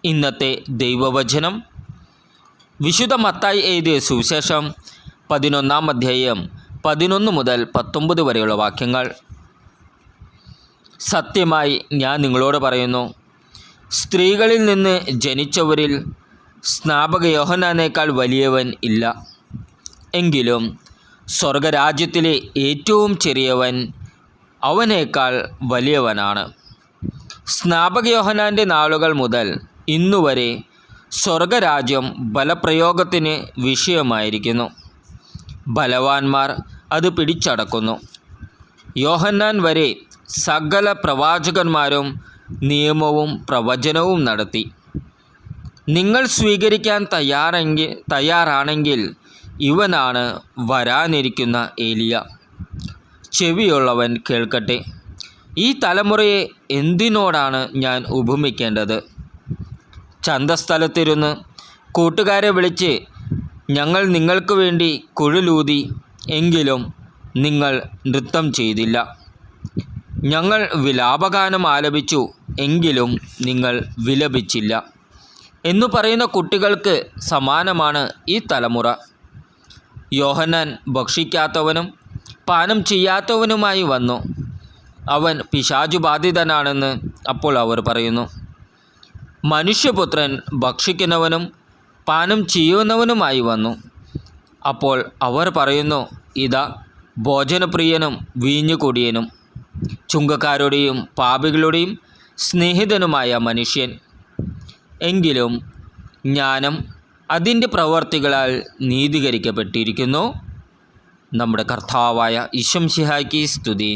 ഇന്നത്തെ ദൈവവചനം വിശുദ്ധ മത്തായി എഴുതിയ സുവിശേഷം 11-ാം അധ്യായം 11 മുതൽ 19 വരെയുള്ള വാക്യങ്ങൾ. സത്യമായി ഞാൻ നിങ്ങളോട് പറയുന്നു, സ്ത്രീകളിൽ നിന്ന് ജനിച്ചവരിൽ സ്നാപക യോഹന്നാനേക്കാൾ വലിയവൻ ഇല്ല. എങ്കിലും സ്വർഗരാജ്യത്തിലെ ഏറ്റവും ചെറിയവൻ അവനേക്കാൾ വലിയവനാണ്. സ്നാപക യോഹന്നാൻ്റെ നാളുകൾ മുതൽ ഇന്നുവരെ സ്വർഗരാജ്യം ബലപ്രയോഗത്തിന് വിഷയമായിരിക്കുന്നു. ബലവാന്മാർ അത് പിടിച്ചടക്കുന്നു. യോഹന്നാൻ വരെ സകല പ്രവാചകന്മാരും നിയമവും പ്രവചനവും നടത്തി. നിങ്ങൾ സ്വീകരിക്കാൻ തയ്യാറാണെങ്കിൽ ഇവനാണ് വരാനിരിക്കുന്ന ഏലിയ. ചെവിയുള്ളവൻ കേൾക്കട്ടെ. ഈ തലമുറയെ എന്തിനോടാണ് ഞാൻ ഉപമിക്കേണ്ടത്? ചന്തസ്ഥലത്തിരുന്ന് കൂട്ടുകാരെ വിളിച്ച് ഞങ്ങൾ നിങ്ങൾക്ക് വേണ്ടി കുഴലൂതി, എങ്കിലും നിങ്ങൾ നൃത്തം ചെയ്തില്ല. ഞങ്ങൾ വിലാപഗാനം ആലപിച്ചു, എങ്കിലും നിങ്ങൾ വിലപിച്ചില്ല എന്നു പറയുന്ന കുട്ടികൾക്ക് സമാനമാണ് ഈ തലമുറ. യോഹന്നാൻ ഭക്ഷിക്കാത്തവനും പാനം ചെയ്യാത്തവനുമായി വന്നു. അവൻ പിശാചുബാധിതനാണെന്ന് അപ്പോൾ അവർ പറയുന്നു. മനുഷ്യപുത്രൻ ഭക്ഷിക്കുന്നവനും പാനം ചെയ്യുന്നവനുമായി വന്നു. അപ്പോൾ അവർ പറയുന്നു, ഇതാ ഭോജനപ്രിയനും വീഞ്ഞുകുടിയനും ചുങ്കക്കാരുടെയും പാപികളുടെയും സ്നേഹിതനുമായ മനുഷ്യൻ. എങ്കിലും ജ്ഞാനം അതിൻ്റെ പ്രവർത്തികളാൽ നീതീകരിക്കപ്പെട്ടിരിക്കുന്നു. നമ്മുടെ കർത്താവായ ഈശോ മിശിഹായ്ക്ക് സ്തുതി.